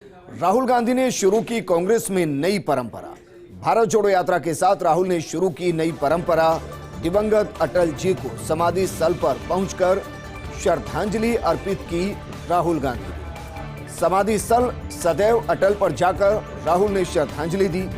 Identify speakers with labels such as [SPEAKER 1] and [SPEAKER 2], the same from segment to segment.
[SPEAKER 1] राहुल गांधी ने शुरू की कांग्रेस में नई परंपरा। भारत जोड़ो यात्रा के साथ राहुल ने शुरू की नई परंपरा। दिवंगत अटल जी को समाधि स्थल पर पहुंचकर श्रद्धांजलि अर्पित की राहुल गांधी। समाधि स्थल सदैव अटल पर जाकर राहुल ने श्रद्धांजलि दी।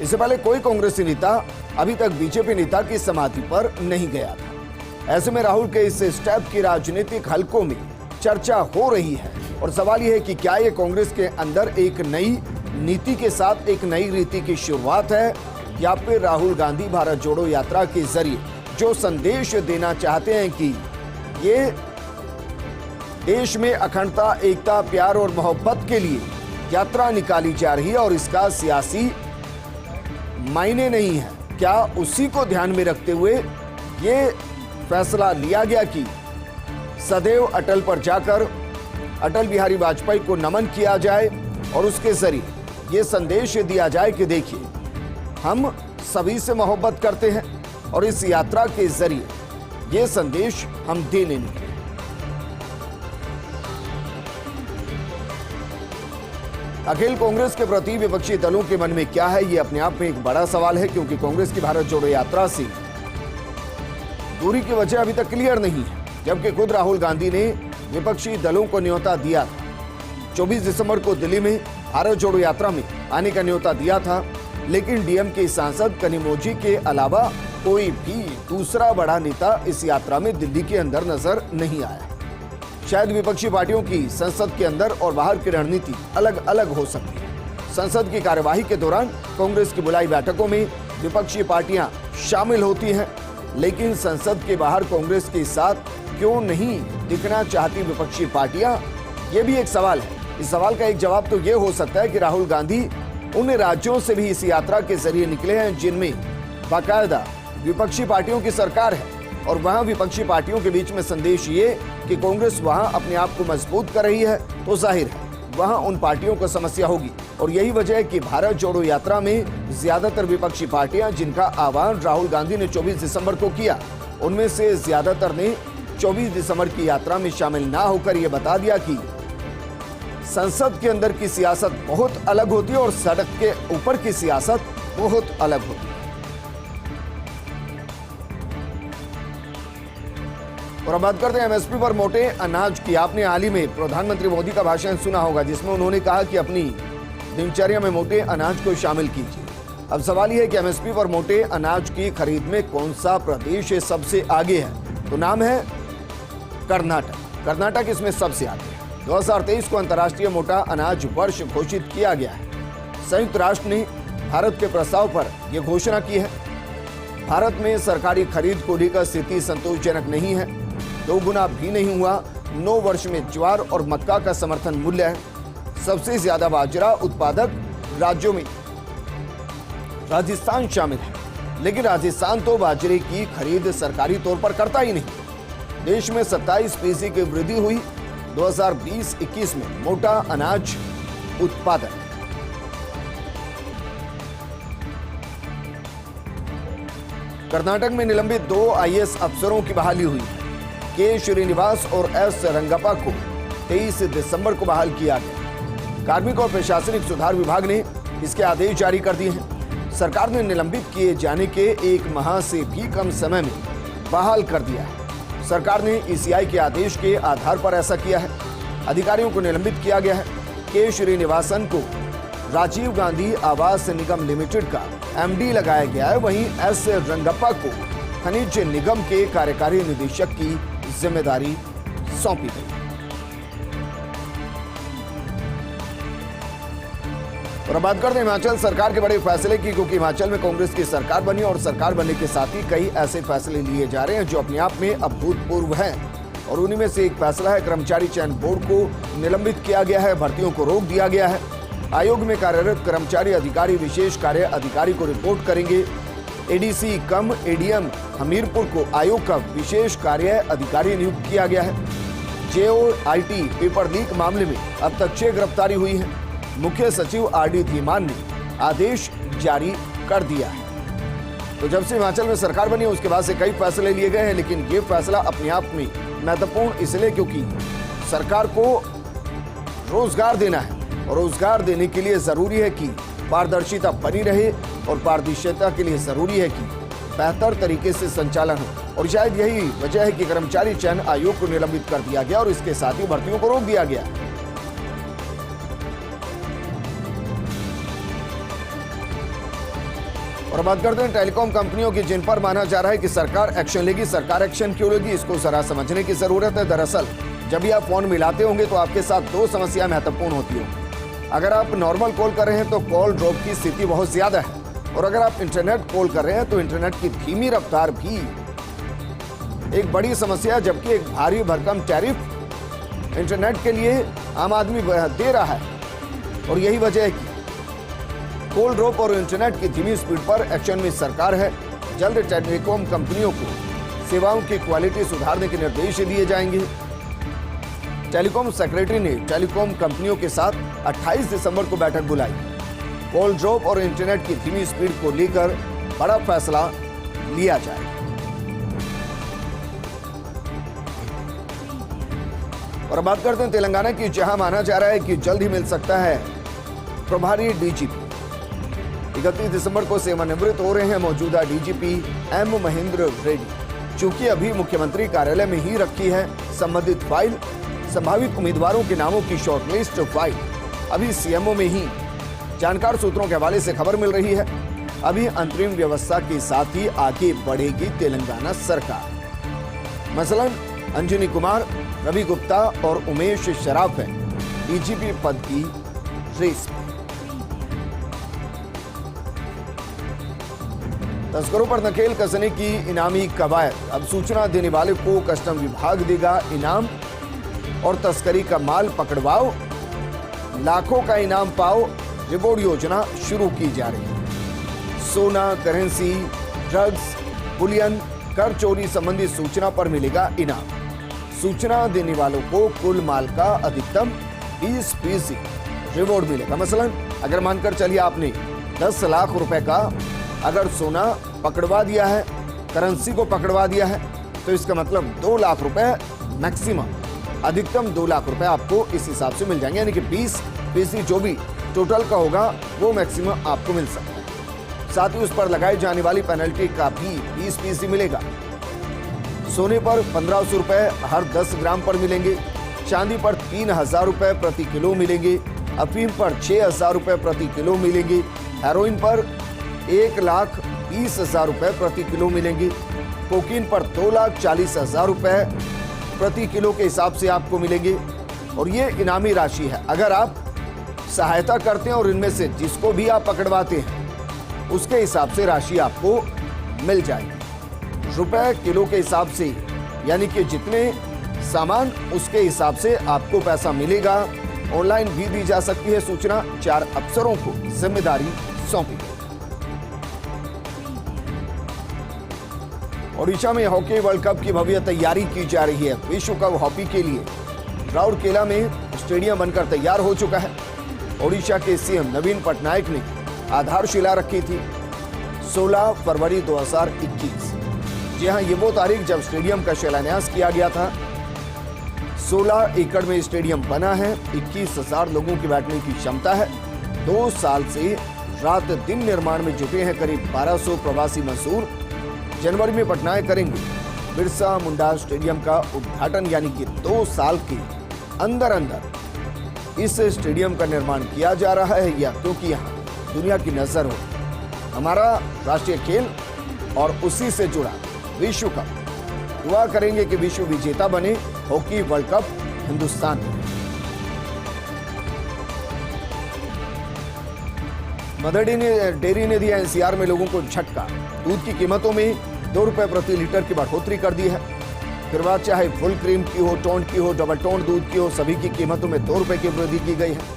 [SPEAKER 1] इससे पहले कोई कांग्रेसी नेता अभी तक बीजेपी नेता की समाधि पर नहीं गया था। ऐसे में राहुल के इस स्टेप की राजनीतिक हलकों में चर्चा हो रही है और सवाल यह है कि क्या ये कांग्रेस के अंदर एक नई नीति के साथ एक नई रीति की शुरुआत है, या फिर राहुल गांधी भारत जोड़ो यात्रा के जरिए जो संदेश देना चाहते हैं कि ये देश में अखंडता, एकता, प्यार और मोहब्बत के लिए यात्रा निकाली जा रही है और इसका सियासी मायने नहीं है। क्या उसी को ध्यान में रखते हुए ये फैसला लिया गया कि सदैव अटल पर जाकर अटल बिहारी वाजपेयी को नमन किया जाए और उसके जरिए ये संदेश दिया जाए कि देखिए, हम सभी से मोहब्बत करते हैं और इस यात्रा के जरिए ये संदेश हम देने निकले। अखिल कांग्रेस के प्रति विपक्षी दलों के मन में क्या है, ये अपने आप में एक बड़ा सवाल है, क्योंकि कांग्रेस की भारत जोड़ो यात्रा से दूरी की वजह अभी तक क्लियर नहीं है। जबकि खुद राहुल गांधी ने विपक्षी दलों को न्योता दिया था। 24 दिसंबर को दिल्ली में भारत जोड़ो यात्रा में आने का न्योता दिया था, लेकिन डीएम के सांसद कनिमोझी के अलावा कोई भी दूसरा बड़ा नेता इस यात्रा में दिल्ली के अंदर नजर नहीं आया। शायद विपक्षी पार्टियों की संसद के अंदर और बाहर की रणनीति अलग अलग हो सकती है। संसद की कार्यवाही के दौरान कांग्रेस की बुलाई बैठकों में विपक्षी पार्टियां शामिल होती हैं, लेकिन संसद के बाहर कांग्रेस के साथ क्यों नहीं दिखना चाहती विपक्षी पार्टियां, ये भी एक सवाल है। इस सवाल का एक जवाब तो ये हो सकता है कि राहुल गांधी उन राज्यों से भी इस यात्रा के जरिए निकले हैं जिनमें बाकायदा विपक्षी पार्टियों की सरकार है, और वहां विपक्षी पार्टियों के बीच में संदेश ये कि कांग्रेस वहां अपने आप को मजबूत कर रही है, तो जाहिर है वहां उन पार्टियों को समस्या होगी। और यही वजह है कि भारत जोड़ो यात्रा में ज्यादातर विपक्षी पार्टियां जिनका आह्वान राहुल गांधी ने 24 दिसंबर को किया, उनमें से ज्यादातर ने 24 दिसंबर की यात्रा में शामिल ना होकर यह बता दिया कि संसद के अंदर की सियासत बहुत अलग होती है और सड़क के ऊपर की सियासत बहुत अलग होती है। और अब बात करते हैं एमएसपी पर मोटे अनाज की। आपने हाल ही में प्रधानमंत्री मोदी का भाषण सुना होगा, जिसमें उन्होंने कहा कि अपनी दिनचर्या में मोटे अनाज को शामिल कीजिए। अब सवाल यह है कि एमएसपी पर मोटे अनाज की खरीद में कौन सा प्रदेश सबसे आगे है, तो नाम है कर्नाटक। कर्नाटक इसमें सबसे आगे है। 2023 को अंतर्राष्ट्रीय मोटा अनाज वर्ष घोषित किया गया है। संयुक्त राष्ट्र ने भारत के प्रस्ताव पर यह घोषणा की है। भारत में सरकारी खरीद को लेकर स्थिति संतोषजनक नहीं है। 2 गुना भी नहीं हुआ। 9 वर्ष में ज्वार और मक्का का समर्थन मूल्य है। सबसे ज्यादा बाजरा उत्पादक राज्यों में राजस्थान शामिल है, लेकिन राजस्थान तो बाजरे की खरीद सरकारी तौर पर करता ही नहीं। देश में 27% की वृद्धि हुई 2020-21 में मोटा अनाज उत्पादन। कर्नाटक में निलंबित 2 आईएएस अफसरों की बहाली हुई है। के श्रीनिवास और एस रंगप्पा को 23 दिसंबर को बहाल किया गया। कार्मिक और प्रशासनिक सुधार विभाग ने इसके आदेश जारी कर दिए हैं। सरकार ने निलंबित किए जाने के 1 माह से भी कम समय में बहाल कर दिया है। सरकार ने ईसीआई के आदेश के आधार पर ऐसा किया है। अधिकारियों को निलंबित किया गया है। के श्रीनिवासन को राजीव गांधी आवास निगम लिमिटेड का एमडी लगाया गया है। वहीं एस रंगप्पा को खनिज निगम के कार्यकारी निदेशक की जिम्मेदारी सौंपी गई। और बात करते हैं हिमाचल सरकार के बड़े फैसले की, क्योंकि हिमाचल में कांग्रेस की सरकार बनी और सरकार बनने के साथ ही कई ऐसे फैसले लिए जा रहे हैं जो अपने आप में अभूतपूर्व हैं। और उन्हीं में से एक फैसला है, कर्मचारी चयन बोर्ड को निलंबित किया गया है, भर्तियों को रोक दिया गया है। आयोग में कार्यरत कर्मचारी अधिकारी विशेष कार्य अधिकारी को रिपोर्ट करेंगे। एडीसी कम एडीएम हमीरपुर को आयोग का विशेष कार्य अधिकारी नियुक्त किया गया है। जेओआईटी पेपर लीक मामले में अब तक 6 गिरफ्तारी हुई है। मुख्य सचिव आरडी धीमान ने आदेश जारी कर दिया है। तो जब से हिमाचल में सरकार बनी उसके बाद से कई फैसले लिए गए हैं, लेकिन ये फैसला अपने आप में महत्वपूर्ण इसलिए क्योंकि सरकार को रोजगार देना है, और रोजगार देने के लिए जरूरी है कि पारदर्शिता बनी रहे और पारदर्शिता के लिए जरूरी है कि बेहतर तरीके से संचालन हो। और शायद यही वजह है कि कर्मचारी चयन आयोग को निलंबित कर दिया गया और इसके साथ ही भर्तियों को रोक दिया गया। और बात करते हैं टेलीकॉम कंपनियों की, जिन पर माना जा रहा है कि सरकार एक्शन लेगी। सरकार एक्शन क्यों लेगी, इसको जरा समझने की जरूरत है। दरअसल जब भी आप फोन मिलाते होंगे तो आपके साथ दो समस्या महत्वपूर्ण होती है। अगर आप नॉर्मल कॉल कर रहे हैं तो कॉल ड्रॉप की स्थिति बहुत ज्यादा है, और अगर आप इंटरनेट कॉल कर रहे हैं तो इंटरनेट की धीमी रफ्तार भी एक बड़ी समस्या है। जबकि एक भारी भरकम टैरिफ इंटरनेट के लिए आम आदमी दे रहा है, और यही वजह है कि कॉल ड्रॉप और इंटरनेट की धीमी स्पीड पर एक्शन में सरकार है। जल्द टेलीकॉम कंपनियों को सेवाओं की क्वालिटी सुधारने के निर्देश दिए जाएंगे। टेलीकॉम सेक्रेटरी ने टेलीकॉम कंपनियों के साथ 28 दिसंबर को बैठक बुलाई। कॉल ड्रॉप और इंटरनेट की धीमी स्पीड को लेकर बड़ा फैसला लिया जाए। और बात करते हैं तेलंगाना की, जहां माना जा रहा है कि जल्द ही मिल सकता है प्रभारी डीजीपी। 31 दिसंबर को सेवानिवृत्त हो रहे हैं मौजूदा डीजीपी एम महेंद्र रेड्डी। चूंकि अभी मुख्यमंत्री कार्यालय में ही रखी है संबंधित फाइल, संभावित उम्मीदवारों के नामों की शॉर्टलिस्ट फाइल अभी सीएमओ में ही जानकार सूत्रों के हवाले से खबर मिल रही है। अभी अंतरिम व्यवस्था के साथ ही आगे बढ़ेगी तेलंगाना सरकार। मसलन अंजनी कुमार, रवि गुप्ता और उमेश शराफ है डीजीपी पद की रेस में। तस्करों पर नकेल कसने की इनामी कवायद। अब सूचना देने वाले को कस्टम विभाग देगा इनाम, और तस्करी का माल पकड़वाओ, लाखों का इनाम पाओ। रिवॉर्ड योजना शुरू की जा रही है। सोना, करेंसी, ड्रग्स, बुलियन, कर चोरी संबंधी सूचना पर मिलेगा इनाम। सूचना देने वालों को कुल माल का अधिकतम 20% रिवॉर्ड मिलेगा। मसलन अगर मानकर चलिए आपने 10 लाख रुपए का अगर सोना पकड़वा दिया है, करेंसी को पकड़वा दिया है, तो इसका मतलब 2 लाख रुपए मैक्सिमम, अधिकतम 2 लाख रुपए आपको इस हिसाब से मिल जाएंगे। यानी कि 20% जो भी टोटल का होगा वो मैक्सिमम आपको मिल सकता है। साथ ही उस पर लगाई जाने वाली पेनल्टी का भी 20% मिलेगा। सोने पर 1500 रुपए हर 10 ग्राम पर मिलेंगे। चांदी पर 3000 रुपए प्रति किलो मिलेंगे। अफीम पर 6000 रुपए प्रति किलो मिलेंगे। हेरोइन पर 1,20,000 रुपए प्रति किलो मिलेंगे। कोकीन पर 2,40,000 रुपए प्रति किलो के हिसाब से आपको मिलेंगे। और ये इनामी राशि है। अगर आप सहायता करते हैं और इनमें से जिसको भी आप पकड़वाते हैं उसके हिसाब से राशि आपको मिल जाएगी। रुपए किलो के हिसाब से, यानी कि जितने सामान उसके हिसाब से आपको पैसा मिलेगा। ऑनलाइन भी दी जा सकती है सूचना। 4 अफसरों को जिम्मेदारी सौंपी गई। ओडिशा में हॉकी वर्ल्ड कप की भव्य तैयारी की जा रही है। विश्व कप हॉकी के लिए राउरकेला में स्टेडियम बनकर तैयार हो चुका है। ओडिशा के सीएम नवीन पटनायक ने आधारशिला रखी थी 16 फरवरी 2021। जी हां, ये वो तारीख जब स्टेडियम का शिलान्यास किया गया था। 16 एकड़ में स्टेडियम बना है। 21,000 लोगों की बैठने की क्षमता है। 2 साल से रात दिन निर्माण में जुटे हैं करीब 1200 प्रवासी मजदूर। जनवरी में पटनायक करेंगे बिरसा मुंडा स्टेडियम का उद्घाटन, यानी कि 2 साल के अंदर अंदर इस स्टेडियम का निर्माण किया जा रहा है। या क्योंकि यहाँ दुनिया की नजर हो हमारा राष्ट्रीय खेल और उसी से जुड़ा विश्व कप। दुआ करेंगे कि विश्व विजेता बने हॉकी वर्ल्ड कप हिंदुस्तान में। मदर डेयरी ने दिया एनसीआर में लोगों को झटका। दूध की कीमतों में 2 रुपए प्रति लीटर की बढ़ोतरी कर दी है। फिर बात चाहे फुल क्रीम की हो, टोन की हो, डबल टोन दूध की हो, सभी की कीमतों में 2 रुपए की वृद्धि की गई है।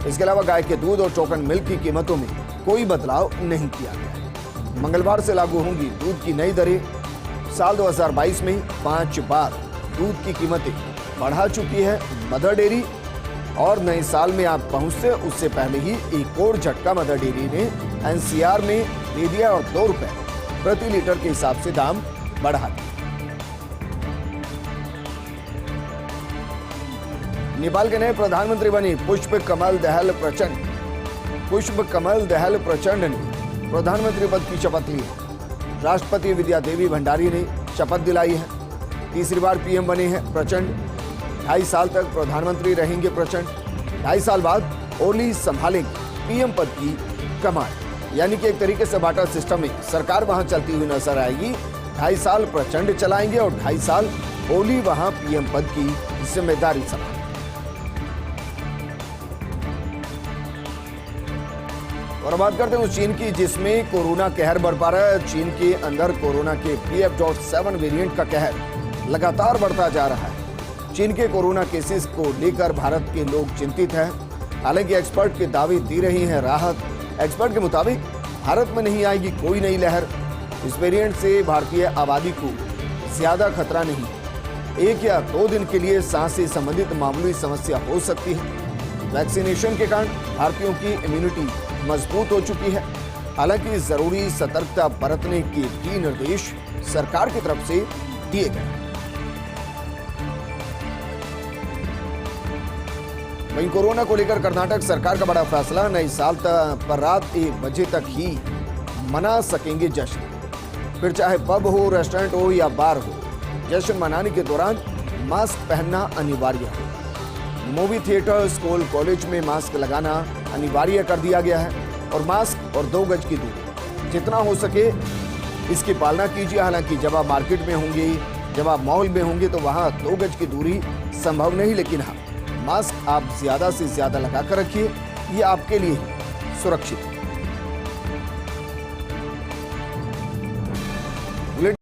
[SPEAKER 1] इसके अलावा गाय के दूध और टोकन मिल्क की कीमतों में कोई बदलाव नहीं किया गया है। मंगलवार से लागू होंगी दूध की नई दरें। साल 2022 में 5 बार दूध की कीमतें बढ़ा चुकी है मदर डेयरी, और नए साल में आप पहुंचते उससे पहले ही एक और झटका मदर डेयरी ने एनसीआर में दे दिया और 2 रुपए प्रति लीटर के हिसाब से दाम बढ़ा दिए। नेपाल के नए प्रधानमंत्री बने पुष्प कमल दहल प्रचंड। पुष्प कमल दहल प्रचंड ने प्रधानमंत्री पद की शपथ ली है। राष्ट्रपति विद्या देवी भंडारी ने शपथ दिलाई है। तीसरी बार पीएम बने हैं प्रचंड। 2.5 साल तक प्रधानमंत्री रहेंगे प्रचंड। 2.5 साल बाद ओली संभालेंगे पीएम पद की कमान। यानी कि एक तरीके से बाटा सिस्टम में सरकार वहां चलती हुई नजर आएगी। 2.5 साल प्रचंड चलाएंगे और 2.5 साल ओली वहां पीएम पद की जिम्मेदारी संभालेंगे। और बात करते हैं उस चीन की जिसमें कोरोना कहर बढ़ पा रहा है। चीन के अंदर कोरोना के BF.7 वेरिएंट का कहर लगातार बढ़ता जा रहा है। चीन के कोरोना केसेस को लेकर भारत के लोग चिंतित हैं। हालांकि एक्सपर्ट के दावे दे रही हैं राहत। एक्सपर्ट के मुताबिक भारत में नहीं आएगी कोई नई लहर। इस वेरिएंट से भारतीय आबादी को ज्यादा खतरा नहीं। 1 या 2 दिन के लिए सांस से संबंधित मामूली समस्या हो सकती है। वैक्सीनेशन के कारण भारतीयों की इम्यूनिटी मजबूत हो चुकी है। हालांकि जरूरी सतर्कता बरतने के भी निर्देश सरकार की तरफ से दिए गए। वहीं कोरोना को लेकर कर्नाटक सरकार का बड़ा फैसला। नए साल पर रात 1 बजे तक ही मना सकेंगे जश्न। फिर चाहे पब हो, रेस्टोरेंट हो या बार हो, जश्न मनाने के दौरान मास्क पहनना अनिवार्य है। मूवी थिएटर, स्कूल, कॉलेज में मास्क लगाना अनिवार्य कर दिया गया है और मास्क और 2 गज की दूरी जितना हो सके इसकी पालना कीजिए। हालांकि जब आप मार्केट में होंगे, जब आप मॉल में होंगे तो वहां 2 गज की दूरी संभव नहीं, लेकिन हाँ मास्क आप ज्यादा से ज्यादा लगाकर रखिए। ये आपके लिए सुरक्षित है।